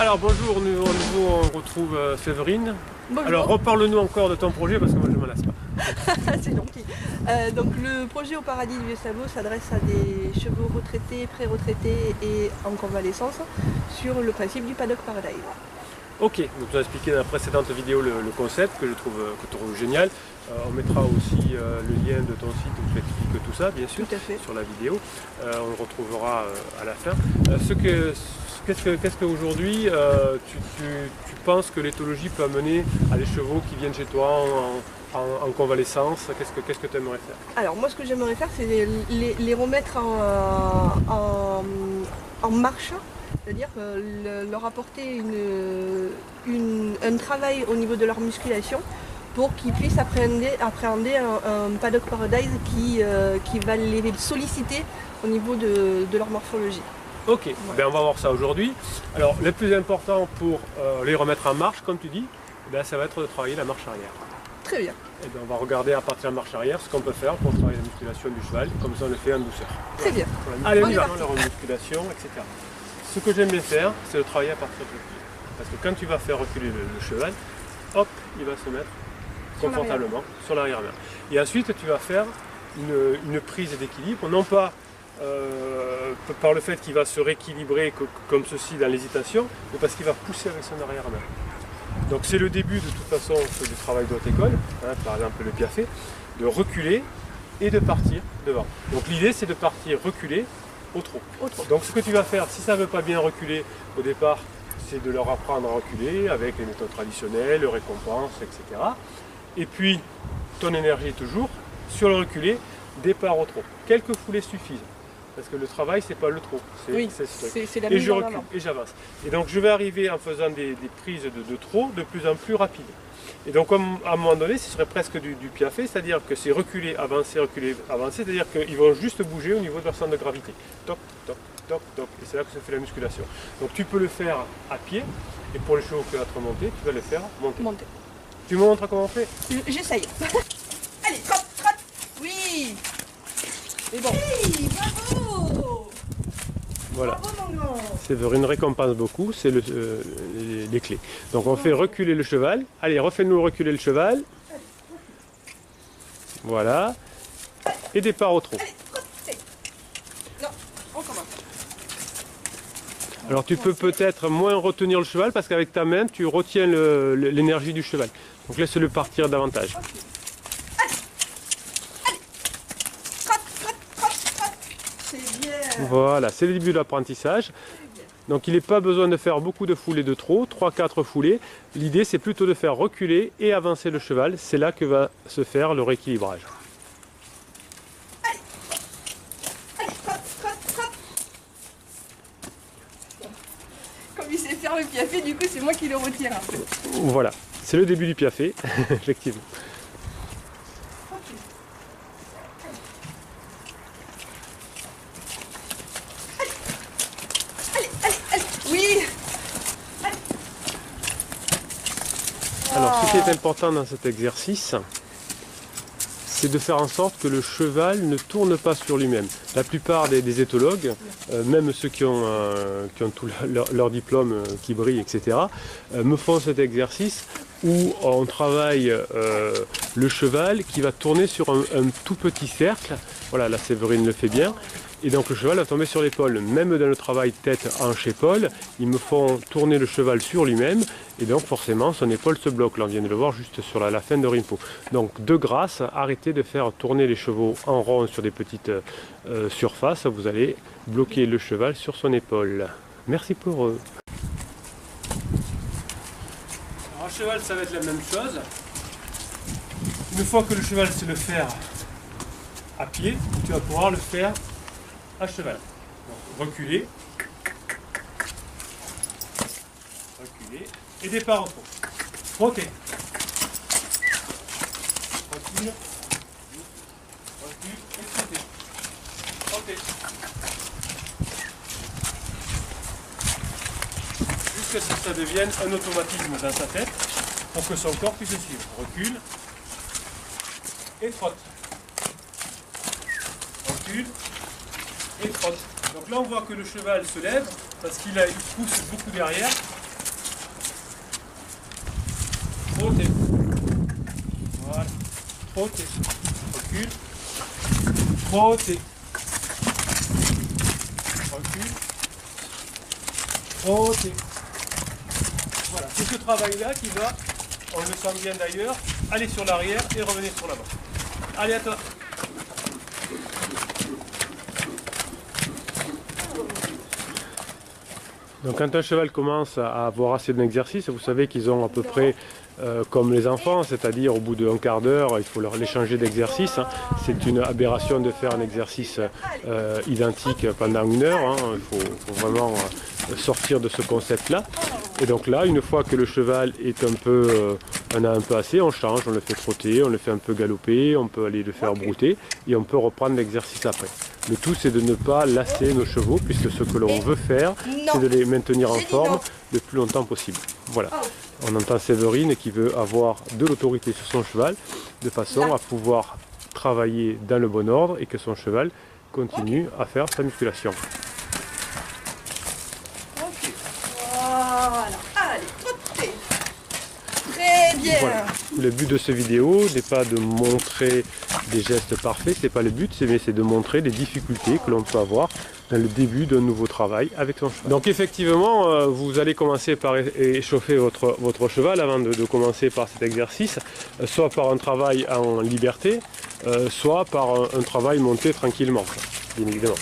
Alors bonjour, on retrouve Séverine. Bonjour. Alors reparle-nous encore de ton projet parce que moi je ne me lasse pas. C'est gentil. Donc le projet au paradis du Vieux-Sabot s'adresse à des chevaux retraités, pré-retraités et en convalescence sur le principe du paddock paradise. Ok, donc tu as expliqué dans la précédente vidéo le concept que je trouve génial. On mettra aussi le lien de ton site où tu expliques tout ça, bien sûr, Tout à fait. sur la vidéo. On le retrouvera à la fin. Qu'est-ce qu'aujourd'hui tu penses que l'éthologie peut amener à des chevaux qui viennent chez toi en convalescence? Qu'est-ce que tu aimerais faire? Alors moi ce que j'aimerais faire c'est les remettre en marche, c'est-à-dire leur apporter un travail au niveau de leur musculation pour qu'ils puissent appréhender un paddock paradise qui va les solliciter au niveau de leur morphologie. Ok, Voilà. ben on va voir ça aujourd'hui. Alors le plus important pour les remettre en marche, comme tu dis, ben, ça va être de travailler la marche arrière. Très bien. Et ben, on va regarder à partir de la marche arrière ce qu'on peut faire pour travailler la musculation du cheval, comme ça on le fait en douceur. Très bien. Allez, on On y est va, parti. la remusculation, etc. Ce que j'aime bien faire, c'est de travailler à partir du pied. Parce que quand tu vas faire reculer le cheval, hop, il va se mettre Sur confortablement sur l'arrière-main. Et ensuite, tu vas faire une prise d'équilibre, non pas par le fait qu'il va se rééquilibrer comme ceci dans l'hésitation, mais parce qu'il va pousser avec son arrière-main. Donc c'est le début de toute façon du travail de haute école, hein, par exemple le piafé, de reculer et de partir devant. Donc l'idée c'est de partir reculer au trot. Au trot. Donc ce que tu vas faire, si ça ne veut pas bien reculer au départ, c'est de leur apprendre à reculer avec les méthodes traditionnelles, le récompense, etc. Et puis ton énergie toujours sur le reculer, départ au trot. Quelques foulées suffisent. Parce que le travail, c'est pas le trot, Oui, c'est ce truc. c'est la Et mise je en recule avant. et j'avance. Et donc je vais arriver en faisant des prises de trot de plus en plus rapides. Et donc comme à un moment donné, ce serait presque du piafé, c'est-à-dire que c'est reculer, avancer, c'est-à-dire qu'ils vont juste bouger au niveau de leur centre de gravité. Toc, toc, toc, toc. Et c'est là que se fait la musculation. Donc tu peux le faire à pied, et pour les chevaux qui vont être montés, tu vas le faire monter. Montez. Tu me montres comment on fait? J'essaye. Allez, trotte, trotte. Oui. Et bon. Oui, bravo. Voilà. Bravo, mon grand. Séverine récompense beaucoup, c'est les clés. Donc on fait reculer le cheval. Allez, refais-nous reculer le cheval. Voilà. Et départ au trot. Allez, trotte. Hey. Non, on commence. Alors tu peux peut-être moins retenir le cheval parce qu'avec ta main, tu retiens l'énergie du cheval. Donc laisse-le partir davantage. Ok. Trotte, trotte, trotte, trotte. C'est bien. Voilà, c'est le début de l'apprentissage. Donc il n'est pas besoin de faire beaucoup de foulées de trot, 3-4 foulées. L'idée c'est plutôt de faire reculer et avancer le cheval. C'est là que va se faire le rééquilibrage. Allez, trotte, trotte, trotte. Comme il sait faire le piafé, du coup c'est moi qui le retire. Voilà, c'est le début du piafé, effectivement. Ok. Allez, allez, allez. Oui. Alors ce qui est important dans cet exercice, c'est de faire en sorte que le cheval ne tourne pas sur lui-même. La plupart des éthologues, même ceux qui ont tout leur diplôme qui brille, etc., me font cet exercice où on travaille le cheval qui va tourner sur un tout petit cercle. Voilà, la Séverine le fait bien. Et donc le cheval va tomber sur l'épaule. Même dans le travail tête, hanche, épaule, ils me font tourner le cheval sur lui-même. Et donc forcément son épaule se bloque. Là on vient de le voir juste sur la fin de Rimpo. Donc de grâce, arrêtez de faire tourner les chevaux en rond sur des petites surfaces. Vous allez bloquer le cheval sur son épaule. Merci pour eux. Alors un cheval ça va être la même chose. Une fois que le cheval sait le faire à pied, tu vas pouvoir le faire à cheval. Donc, reculer. Reculer. Et départ au trot. Trotter. Recule. Recule et trotter. Trotter. Jusqu'à ce que ça devienne un automatisme dans sa tête pour que son corps puisse suivre. Recule. Et trotte. Recule. Et trotte. Donc là on voit que le cheval se lève parce qu'il pousse beaucoup derrière trotter, recule, trotter, recule, trotter. Voilà, c'est ce travail-là qui va, on le sent bien d'ailleurs, aller sur l'arrière et revenir sur l'avant. Allez, à toi. Donc quand un cheval commence à avoir assez d'exercice, vous savez qu'ils ont à peu près comme les enfants, c'est-à-dire au bout d'un quart d'heure, il faut les changer d'exercice. C'est une aberration de faire un exercice identique pendant 1 heure. Il faut vraiment sortir de ce concept-là. Et donc là, une fois que le cheval est un peu, on a un peu assez, on change, on le fait trotter, on le fait un peu galoper, on peut aller le faire brouter et on peut reprendre l'exercice après. Le tout, c'est de ne pas lasser nos chevaux, puisque ce que l'on veut faire, c'est de les maintenir en forme le plus longtemps possible. Voilà. On entend Séverine qui veut avoir de l'autorité sur son cheval, de façon à pouvoir travailler dans le bon ordre et que son cheval continue à faire sa musculation. Voilà, allez, trottez. Très bien. Voilà. Le but de cette vidéo n'est pas de montrer des gestes parfaits, c'est pas le but, c'est de montrer les difficultés que l'on peut avoir dans le début d'un nouveau travail avec son cheval. Donc effectivement, vous allez commencer par échauffer votre cheval avant de commencer par cet exercice, soit par un travail en liberté, soit par un travail monté tranquillement, bien évidemment.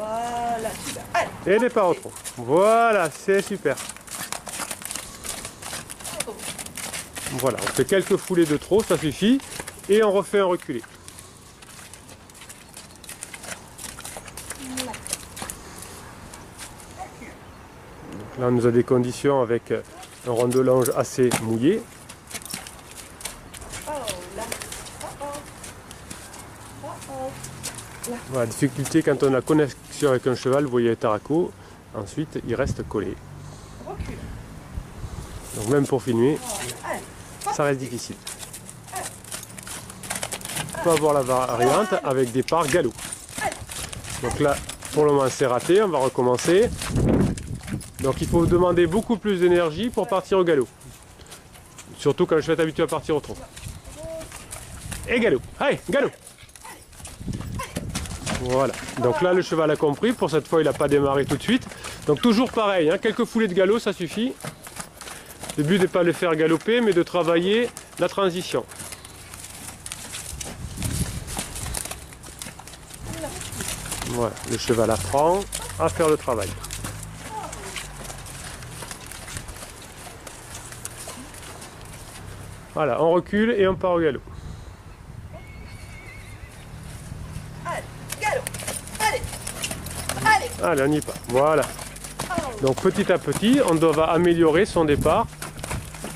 Voilà, super. Allez. Et départ au trot. Voilà, c'est super. Voilà, on fait quelques foulées de trot, ça suffit. Et on refait un reculé. Donc là, on nous a des conditions avec un rondelange assez mouillé. Voilà, difficulté quand on a connexion avec un cheval, vous voyez les taraco, ensuite il reste collé. Donc même pour filmer, ça reste difficile. On peut avoir la variante avec des parts galop. Donc là, pour le moment c'est raté, on va recommencer. Donc il faut demander beaucoup plus d'énergie pour partir au galop. Surtout quand le cheval est habitué à partir au trot. Et galop, allez, galop. Voilà, donc là le cheval a compris, pour cette fois il n'a pas démarré tout de suite. Donc toujours pareil, quelques foulées de galop ça suffit. Le but n'est pas de le faire galoper, mais de travailler la transition. Voilà, le cheval apprend à faire le travail. Voilà, on recule et on part au galop. Allez, on y part. Voilà. Donc petit à petit, on va améliorer son départ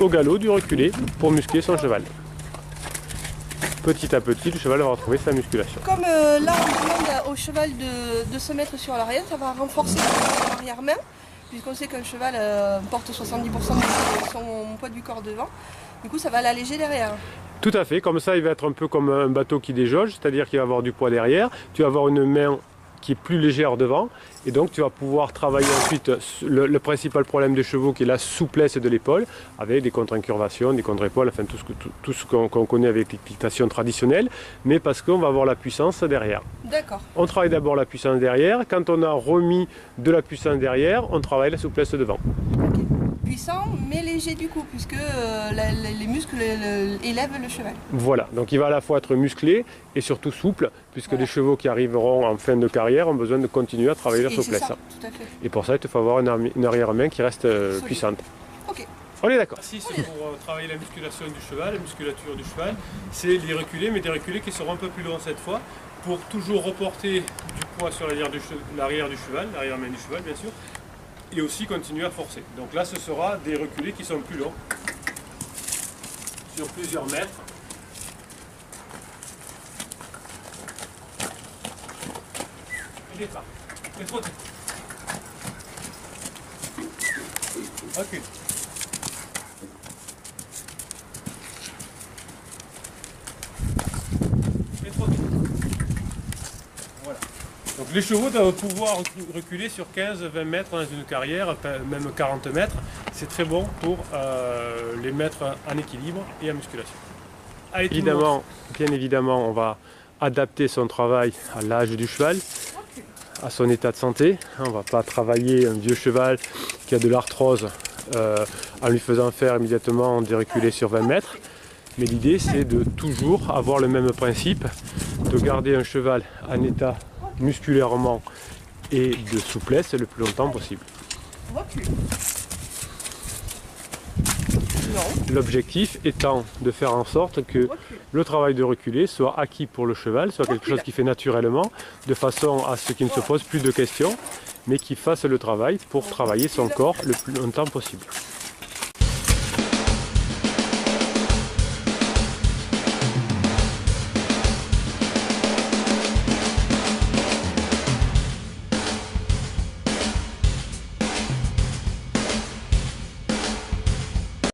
au galop du reculé pour muscler son cheval. Petit à petit, le cheval va retrouver sa musculation. Comme là, on demande au cheval de se mettre sur l'arrière, ça va renforcer l'arrière-main, puisqu'on sait qu'un cheval porte 70% de son poids du corps devant. Du coup, ça va l'alléger derrière. Tout à fait, comme ça, il va être un peu comme un bateau qui déjauge, c'est-à-dire qu'il va avoir du poids derrière. Tu vas avoir une main qui est plus légère devant, et donc tu vas pouvoir travailler ensuite le principal problème des chevaux qui est la souplesse de l'épaule, avec des contre-incurvations, des contre-épaules, enfin tout ce qu'on connaît avec l'équitation traditionnelle, mais parce qu'on va avoir la puissance derrière. D'accord. On travaille d'abord la puissance derrière, quand on a remis de la puissance derrière, on travaille la souplesse devant. Okay. Puissant mais léger du coup, puisque les muscles élèvent le cheval. Voilà, donc il va à la fois être musclé et surtout souple, puisque les chevaux qui arriveront en fin de carrière ont besoin de continuer à travailler leur souplesse. Ça, tout à fait. Et pour ça, il faut avoir une arrière-main qui reste puissante. Ok. On est d'accord. Si c'est pour travailler la musculation du cheval, la musculature du cheval, c'est les reculés, mais des reculés qui seront un peu plus longs cette fois, pour toujours reporter du poids sur l'arrière du cheval, l'arrière-main du cheval bien sûr, et aussi continuer à forcer. Donc là, ce sera des reculés qui sont plus longs, sur plusieurs mètres. Et départ. Et trotter. Ok. Et trotter. Voilà. Donc les chevaux doivent pouvoir reculer sur 15-20 mètres dans une carrière, même 40 mètres. C'est très bon pour les mettre en équilibre et en musculation. Allez, évidemment, bien évidemment, on va adapter son travail à l'âge du cheval, à son état de santé. On ne va pas travailler un vieux cheval qui a de l'arthrose en lui faisant faire immédiatement des reculés sur 20 mètres. Mais l'idée, c'est de toujours avoir le même principe, de garder un cheval en état musculairement et de souplesse le plus longtemps possible. L'objectif étant de faire en sorte que le travail de reculer soit acquis pour le cheval, soit quelque chose qu'il fait naturellement, de façon à ce qu'il ne se pose plus de questions, mais qu'il fasse le travail pour travailler son corps le plus longtemps possible.